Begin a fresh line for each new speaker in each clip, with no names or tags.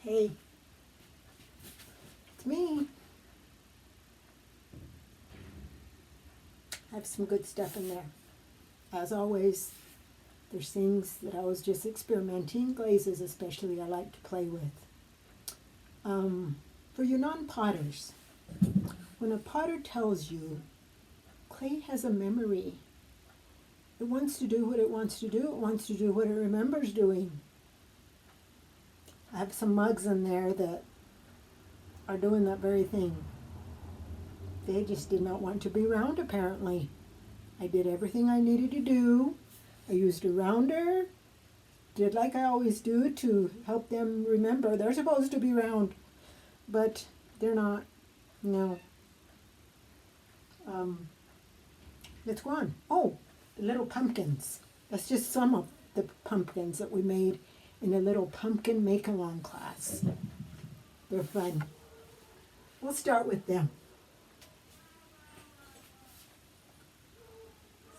Hey, it's me. I have some good stuff in there. As always, there's things that I was just experimenting, glazes especially I like to play with. For you non-potters, when a potter tells you clay has a memory, it wants to do what it wants to do, it wants to do what it remembers doing. I have some mugs in there that are doing that very thing. They just did not want to be round apparently. I did everything I needed to do. I used a rounder, did like I always do to help them remember they're supposed to be round, but they're not. No. Let's go on. Oh, the little pumpkins. That's just some of the pumpkins that we made in a little pumpkin make-along class. They're fun. We'll start with them.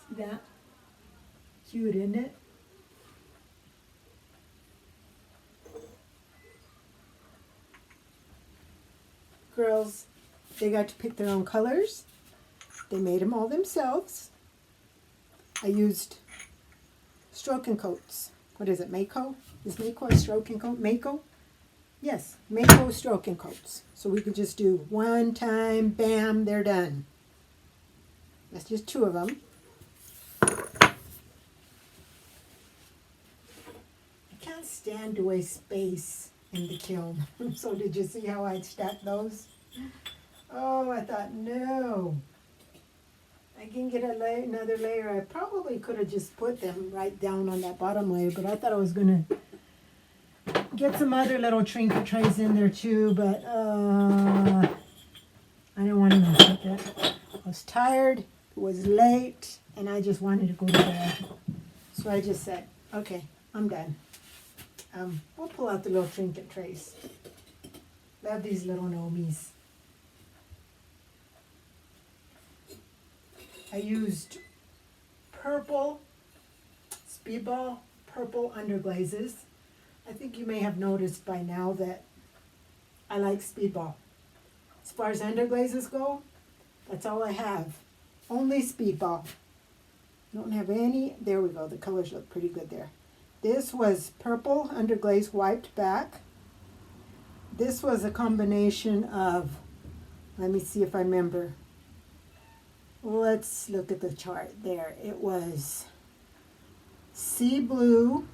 See that? Cute, isn't it? Girls, they got to pick their own colors. They made them all themselves. I used stroking coats. What is it, Mako? Is Mako a stroking coat? Mako? Yes, Mako stroking coats. So we could just do one time, bam, they're done. That's just two of them. I can't stand to waste space in the kiln. So did you see how I stacked those? Oh, I thought, no. I can get another layer. I probably could have just put them right down on that bottom layer, but I thought I was going to get some other little trinket trays in there too, but I didn't want to mess with it. I was tired, it was late, and I just wanted to go to bed. So I just said, okay, I'm done. We'll pull out the little trinket trays. Love these little gnomies. I used purple, speedball, purple underglazes. I think you may have noticed by now that I like speedball. As far as underglazes go, that's all I have. Only speedball. Don't have any. There we go. The colors look pretty good there. This was purple underglaze wiped back. This was a combination of, let me see if I remember. Let's look at the chart there. It was sea blue,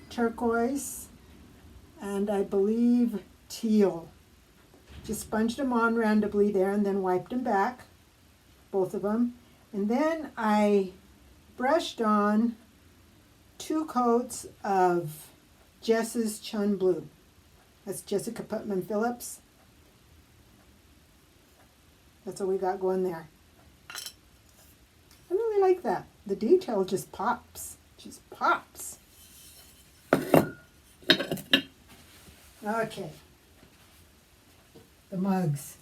turquoise, and I believe teal. Just sponged them on randomly there and then wiped them back, both of them. And then I brushed on 2 coats of Jess's Chun Blue. That's Jessica Putman Phillips. That's what we got going there. I really like that. The detail just pops. Just pops. Okay. The mugs.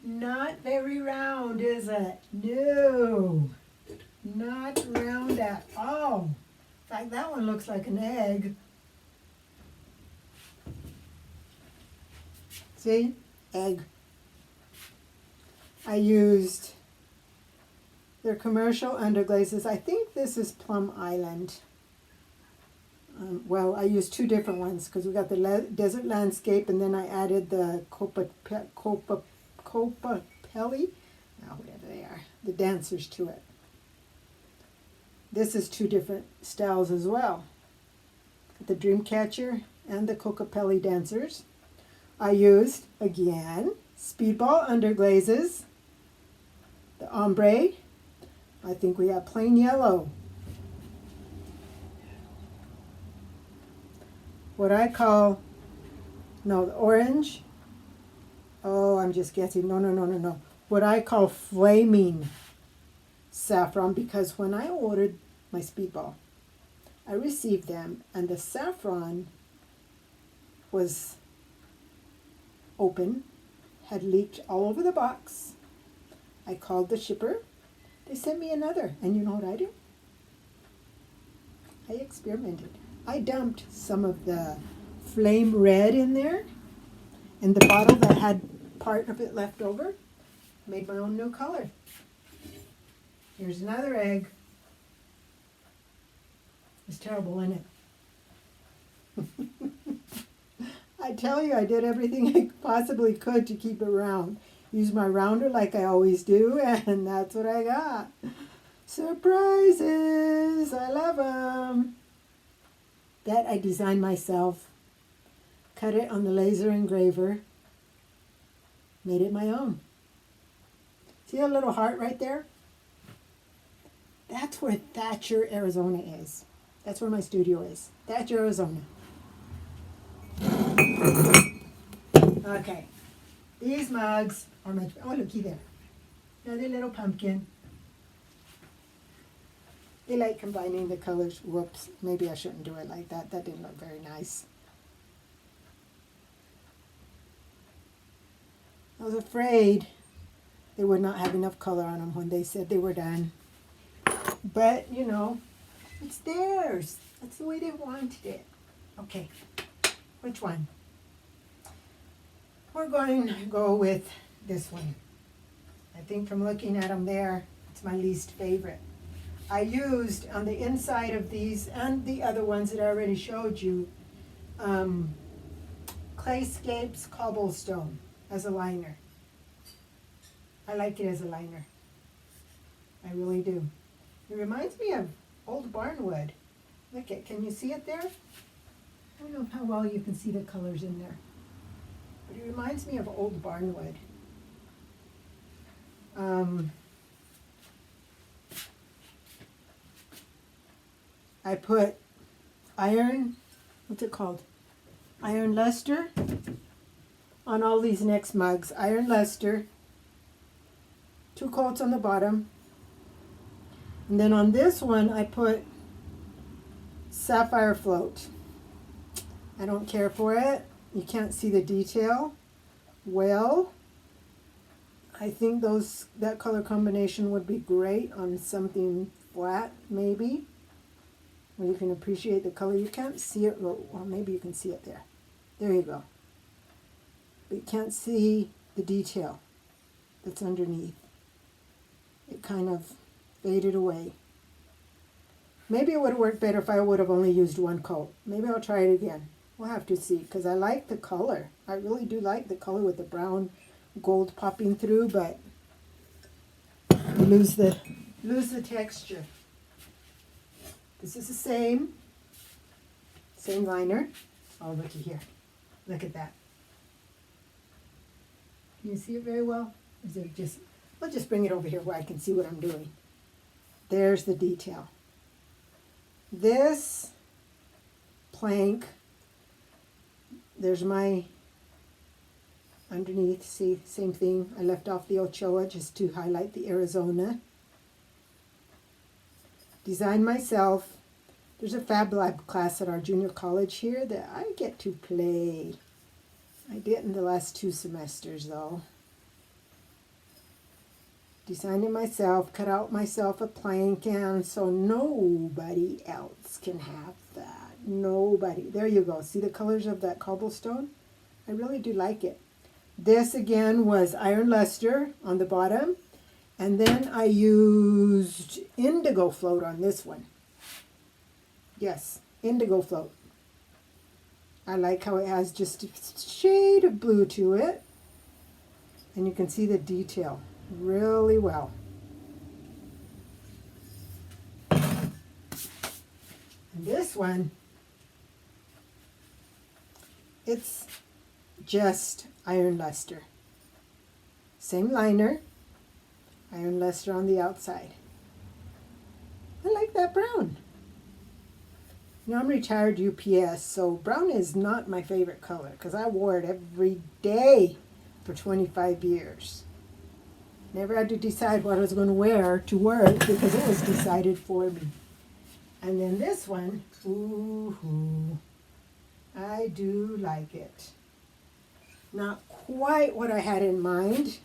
Not very round, is it? No. Not round at all. In fact, that one looks like an egg. See? Egg. I used their commercial underglazes. I think this is Plum Island. Well, I used 2 different ones because we got the desert landscape and then I added the Copapelli, whatever they are, the dancers to it. This is 2 different styles as well. The Dreamcatcher and the Cocapelli dancers. I used, again, speedball underglazes, the ombre. I think we have plain yellow. What I call, no, the orange. Oh, I'm just guessing. No. What I call flaming saffron, because when I ordered my speedball, I received them and the saffron was open, had leaked all over the box. I called the shipper. They sent me another. And you know what I do? I experimented. I dumped some of the flame red in there, and the bottle that had part of it left over, made my own new color. Here's another egg. It's terrible, isn't it? I tell you, I did everything I possibly could to keep it round. Used my rounder like I always do, and that's what I got. Surprises! I love them. That I designed myself. Cut it on the laser engraver. Made it my own. See that little heart right there? That's where Thatcher, Arizona is. That's where my studio is. Thatcher, Arizona. Okay. These mugs are my... Oh, looky there. Another little pumpkin. They like combining the colors. Whoops. Maybe I shouldn't do it like that. That didn't look very nice. I was afraid they would not have enough color on them when they said they were done. But, you know, it's theirs. That's the way they wanted it. Okay, which one? We're going to go with this one. I think from looking at them there, it's my least favorite. I used on the inside of these and the other ones that I already showed you, Clayscapes Cobblestone as a liner. I like it as a liner. I really do. It reminds me of old barnwood. Look at, can you see it there? I don't know how well you can see the colors in there. But it reminds me of old barnwood. I put iron, what's it called? Iron luster on all these next mugs. Iron luster, 2 coats on the bottom. And then on this one, I put sapphire float. I don't care for it. You can't see the detail well. I think that color combination would be great on something flat, maybe, where you can appreciate the color. You can't see it, well, maybe you can see it there. There you go. But you can't see the detail that's underneath. It kind of faded away. Maybe it would have worked better if I would have only used 1 coat. Maybe I'll try it again. We'll have to see, because I like the color. I really do like the color with the brown gold popping through, but you lose the texture. This is the same liner. Oh, looky here. Look at that. Can you see it very well? Is it just, I'll just bring it over here where I can see what I'm doing. There's the detail. This plank, there's my underneath, see, same thing. I left off the Ochoa just to highlight the Arizona. Designed myself. There's a Fab Lab class at our junior college here that I get to play. I didn't the last 2 semesters though. Designed it myself, cut out myself a plank, and so nobody else can have that. Nobody. There you go. See the colors of that cobblestone? I really do like it. This again was iron luster on the bottom, and then I used indigo float on this one. Yes, indigo float. I like how it has just a shade of blue to it, and you can see the detail really well. And this one, it's just iron luster. Same liner, iron luster on the outside. I like that brown. You know, I'm retired UPS, so brown is not my favorite color because I wore it every day for 25 years. Never had to decide what I was going to wear to work because it was decided for me. And then this one, ooh, I do like it. Not quite what I had in mind.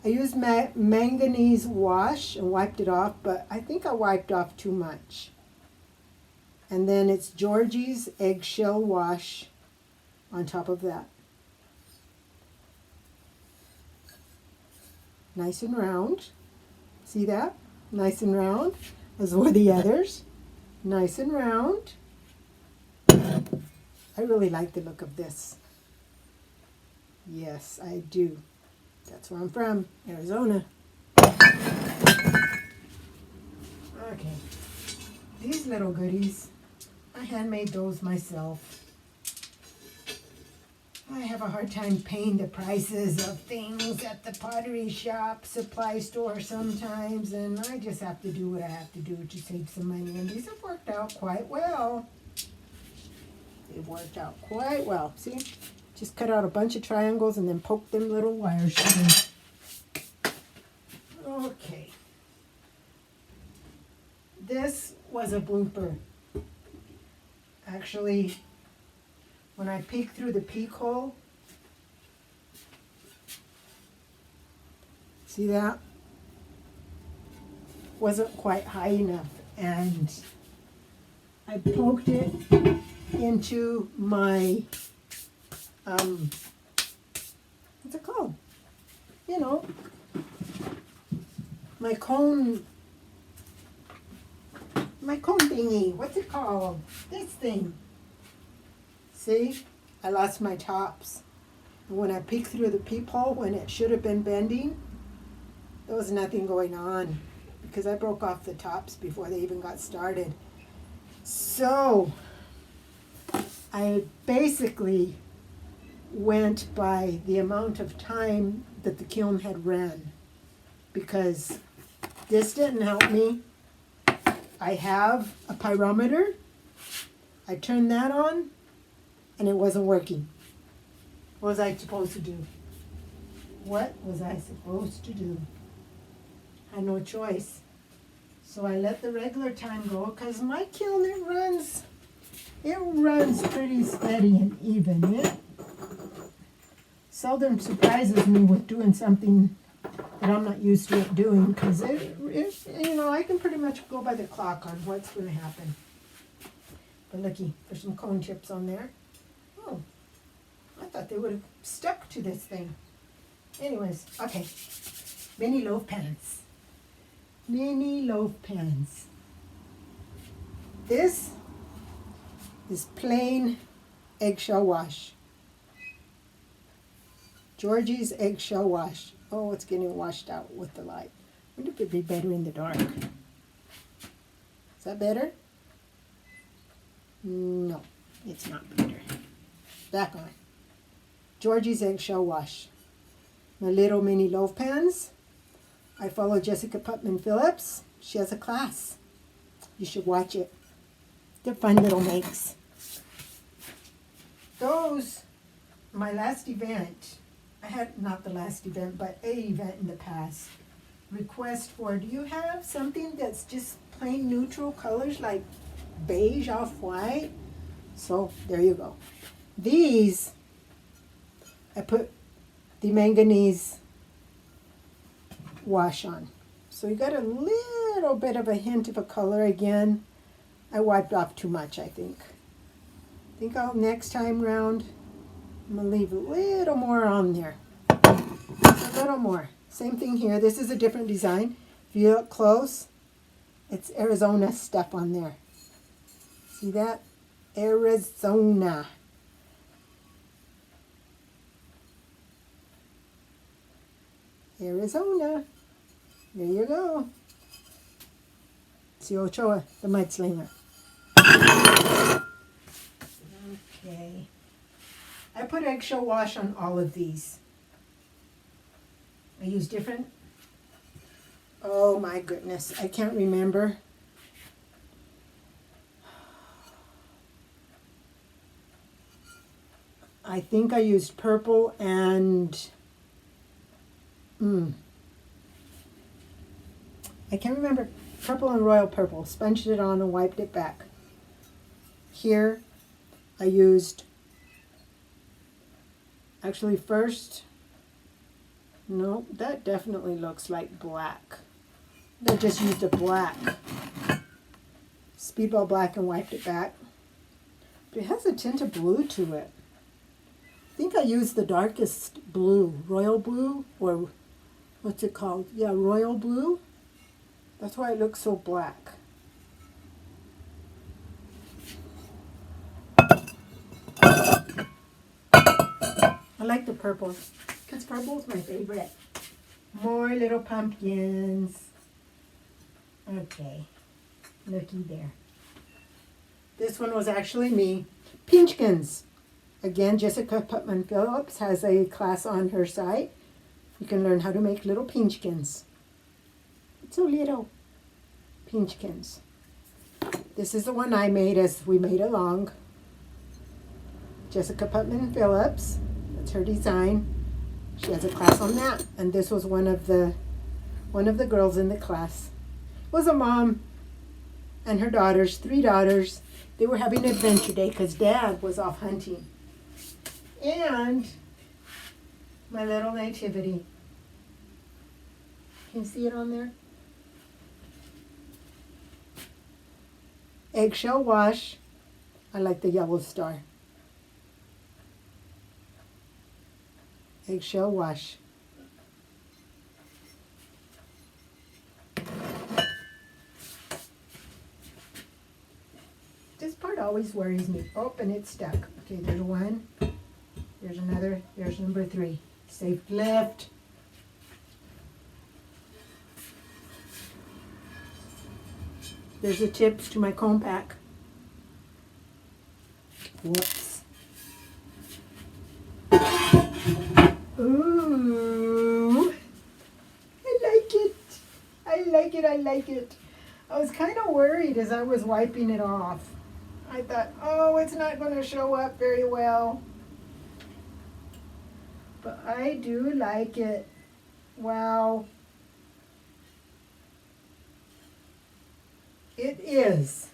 I used manganese wash and wiped it off, but I think I wiped off too much. And then it's Georgie's eggshell wash on top of that. Nice and round. See that? Nice and round, as were the others. Nice and round. I really like the look of this. Yes, I do. That's where I'm from, Arizona. Okay. These little goodies, I handmade those myself. I have a hard time paying the prices of things at the pottery shop, supply store sometimes, and I just have to do what I have to do to save some money. And these have worked out quite well. They've worked out quite well. See? Just cut out a bunch of triangles and then poke them little wires in. Okay. This was a blooper. Actually, when I peeked through the peek hole, see that? Wasn't quite high enough, and I poked it into my, what's it called? You know, my cone thingy. What's it called? This thing. See, I lost my tops. And when I peeked through the peephole, when it should have been bending, there was nothing going on because I broke off the tops before they even got started. So I basically went by the amount of time that the kiln had ran, because this didn't help me. I have a pyrometer. I turned that on, and it wasn't working. What was I supposed to do? What was I supposed to do? I had no choice. So I let the regular time go, because my kiln, it runs pretty steady and even. It seldom surprises me with doing something that I'm not used to it doing, because you know, I can pretty much go by the clock on what's going to happen. But looky, there's some cone chips on there. Oh, I thought they would have stuck to this thing. Anyways, okay. Mini loaf pans. Mini loaf pans. This is plain eggshell wash. Georgie's eggshell wash. Oh, it's getting washed out with the light. I wonder if it'd be better in the dark. Is that better? No, it's not better. Back on. Georgie's eggshell wash. My little mini loaf pans. I follow Jessica Putman Phillips. She has a class. You should watch it. They're fun little makes. Those, my last event, I had, not the last event, but a event in the past, request for, do you have something that's just plain neutral colors like beige off white? So there you go. These, I put the manganese wash on. So you got a little bit of a hint of a color again. I wiped off too much, I think. I'll next time round, I'm going to leave a little more on there. Just a little more. Same thing here. This is a different design. If you look close, it's Arizona stuff on there. See that? Arizona. Arizona. There you go. See Ochoa, the mudslinger. Okay. I put eggshell wash on all of these. I use different. Oh my goodness, I can't remember. I think I used purple and I can't remember. Purple and royal purple. Sponged it on and wiped it back. Here I used, actually first, no, that definitely looks like black. I just used a black. Speedball black and wiped it back. But it has a tint of blue to it. I think I used the darkest blue, royal blue, or what's it called? Yeah, royal blue. That's why it looks so black. I like the purple, because purple's my favorite. More little pumpkins. Okay, looky there. This one was actually me. Pinchkins. Again, Jessica Putman Phillips has a class on her site. You can learn how to make little pinchkins. It's so little. Pinchkins. This is the one I made as we made along. Jessica Putman Phillips. That's her design. She has a class on that. And this was one of the girls in the class. It was a mom and her daughters, 3 daughters. They were having an adventure day because Dad was off hunting. And my little nativity. Can you see it on there? Eggshell wash. I like the yellow star. Eggshell wash. This part always worries me. Oh, and it's stuck. Okay, there's one. There's another. There's number 3. Safe left. There's the tips to my comb pack. Whoops. Ooh. I like it. I like it. I like it. I was kind of worried as I was wiping it off. I thought, oh, it's not going to show up very well. But I do like it. Wow. It is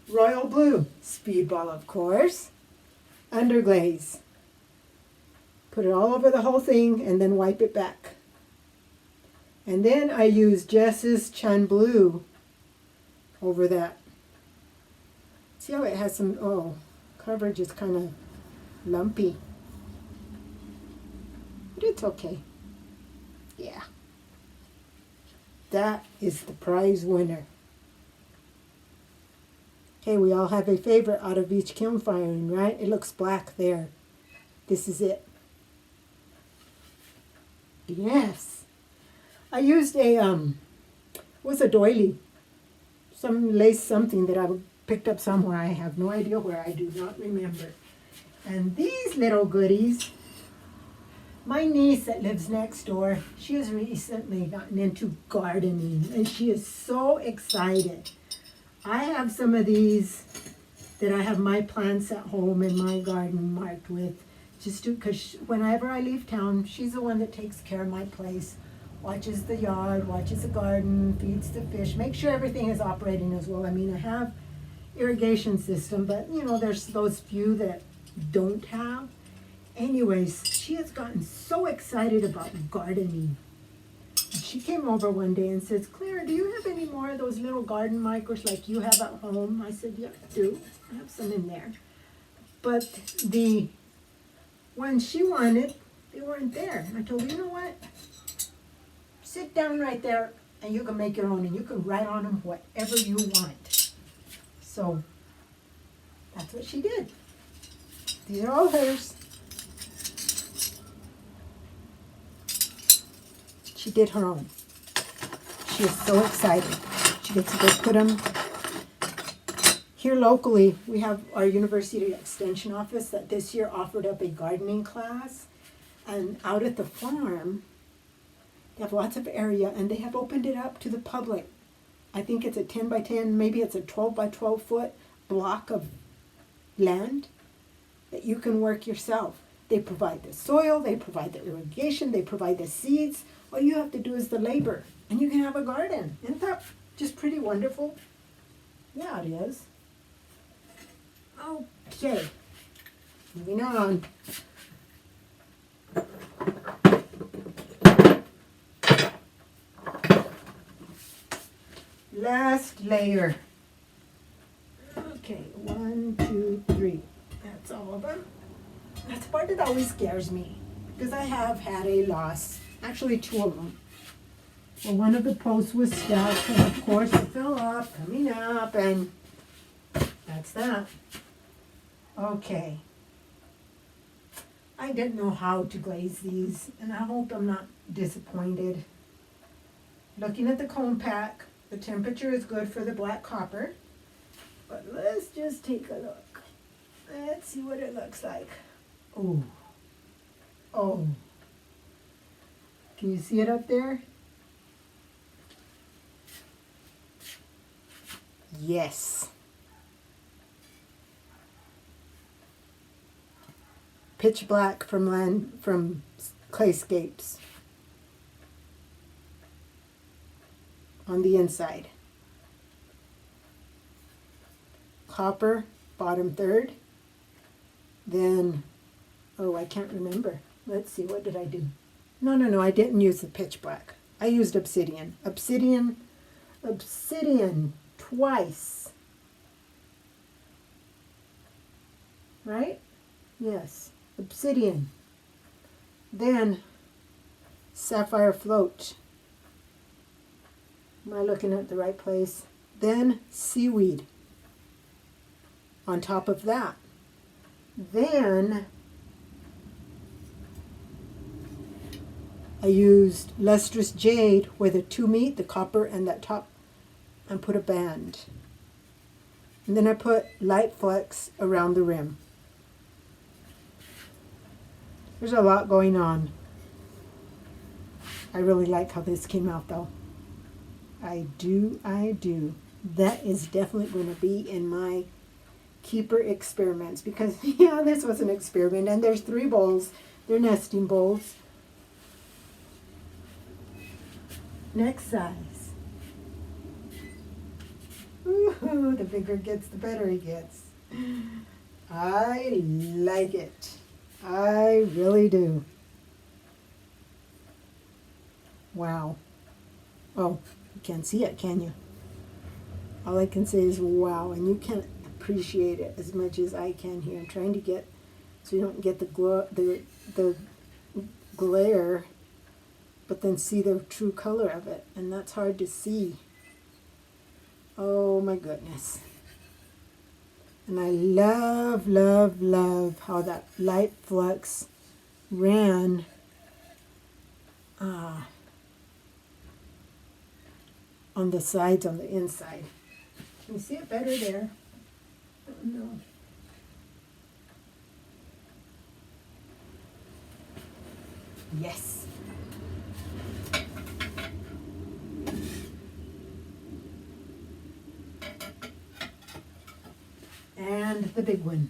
royal blue. Speedball, of course. Underglaze. Put it all over the whole thing and then wipe it back. And then I use Jess's Chun Blue over that. See how it has some, coverage is kind of lumpy. But it's okay. Yeah. That is the prize winner. Okay, we all have a favorite out of each kiln firing, right? It looks black there. This is it. Yes. I used was a doily. Some lace something that I picked up somewhere. I have no idea where. I do not remember. And these little goodies, my niece that lives next door, she has recently gotten into gardening and she is so excited. I have some of these that I have my plants at home in my garden marked with, just because whenever I leave town, she's the one that takes care of my place, watches the yard, watches the garden, feeds the fish, makes sure everything is operating as well. I mean, I have irrigation system, but you know, there's those few that don't have. Anyways, she has gotten so excited about gardening. She came over one day and says, Claire, do you have any more of those little garden markers like you have at home? I said, yeah, I do. I have some in there. But the ones she wanted, they weren't there. I told her, you know what? Sit down right there and you can make your own and you can write on them whatever you want. So that's what she did. These are all hers. She did her own. She is so excited. She gets to go put them. Here locally, we have our University Extension office that this year offered up a gardening class. And out at the farm, they have lots of area and they have opened it up to the public. I think it's a 10 by 10, maybe it's a 12 by 12 foot block of land that you can work yourself. They provide the soil, they provide the irrigation, they provide the seeds. All you have to do is the labor, and you can have a garden. Isn't that just pretty wonderful? Yeah, it is. Okay, moving on. Last layer. Okay, 1, 2, 3. That's all of them. That's the part that always scares me because I have had a loss. Actually, 2 of them. Well, one of the posts was stuck, and of course it fell off, coming up, and that's that. Okay. I didn't know how to glaze these, and I hope I'm not disappointed. Looking at the cone pack, the temperature is good for the black copper. But let's just take a look. Let's see what it looks like. Oh. Oh. Can you see it up there? Yes. Pitch black from Clayscapes on the inside. Copper, bottom third. Then, oh, I can't remember. Let's see, what did I do? No, I didn't use the pitch black. I used obsidian. Obsidian twice. Right? Yes, obsidian. Then, sapphire float. Am I looking at the right place? Then, seaweed on top of that. Then I used lustrous jade where the 2 meet, the copper and that top, and put a band. And then I put light flecks around the rim. There's a lot going on. I really like how this came out though. I do. That is definitely going to be in my keeper experiments because, yeah, this was an experiment. And there's 3 bowls. They're nesting bowls. Next size. Ooh, the bigger it gets, the better it gets. I like it. I really do. Wow. Oh, you can't see it, can you? All I can say is wow, and you can't appreciate it as much as I can here. I'm trying to get so you don't get the glare, but then see the true color of it, and that's hard to see. Oh my goodness. And I love how that light flux ran on the sides, on the inside. Can you see it better there? Oh, no. Yes. And the big one.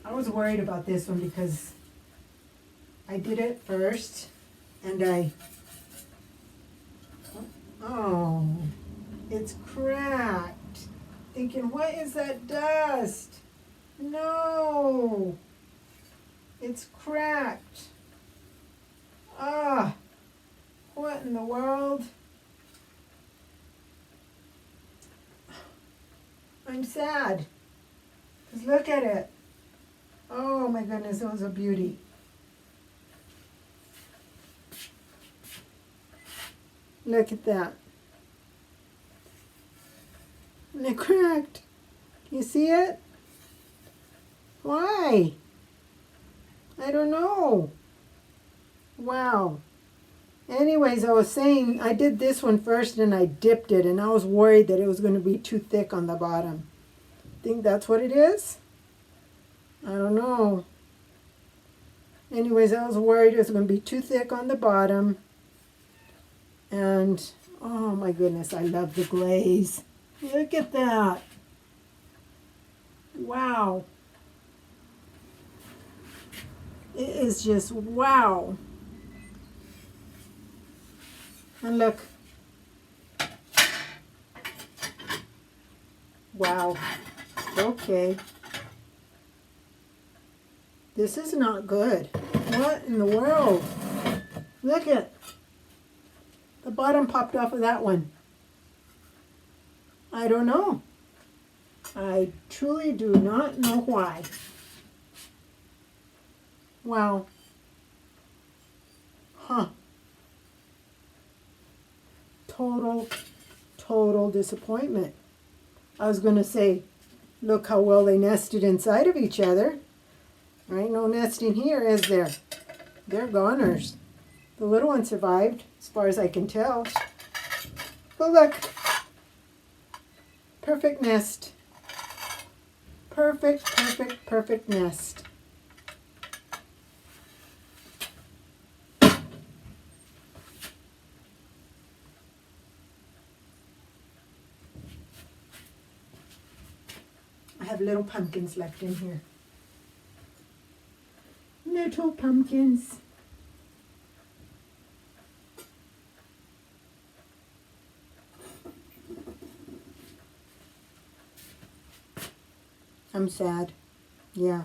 I was worried about this one because I did it first and oh, it's cracked. Thinking, what is that dust? No, it's cracked. Ah, what in the world? I'm sad. Because look at it. Oh my goodness, it was a beauty. Look at that. And it cracked. Can you see it? Why? I don't know. Wow. Anyways, I was saying I did this one first and I dipped it, and I was worried that it was going to be too thick on the bottom. Think that's what it is? I don't know. Anyways, I was worried it was going to be too thick on the bottom. And, oh my goodness, I love the glaze. Look at that. Wow. It is just wow. And look. Wow. Okay. This is not good. What in the world? Look at the bottom popped off of that one. I don't know. I truly do not know why. Wow. Huh. Total disappointment. I was going to say, look how well they nested inside of each other. There ain't no nesting here, is there? They're goners. The little one survived, as far as I can tell. But look. Perfect nest. Perfect nest. I have little pumpkins left in here. Little pumpkins. I'm sad. Yeah,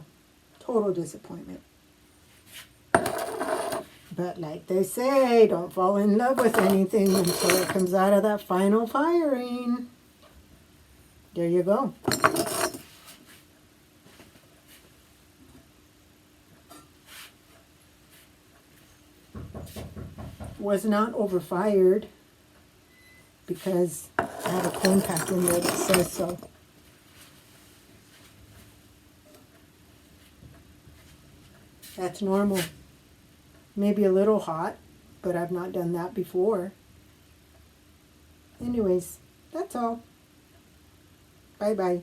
total disappointment. But like they say, don't fall in love with anything until it comes out of that final firing. There you go. Was not overfired because I have a cone pack in there that says so. That's normal. Maybe a little hot, but I've not done that before. Anyways, that's all. Bye-bye.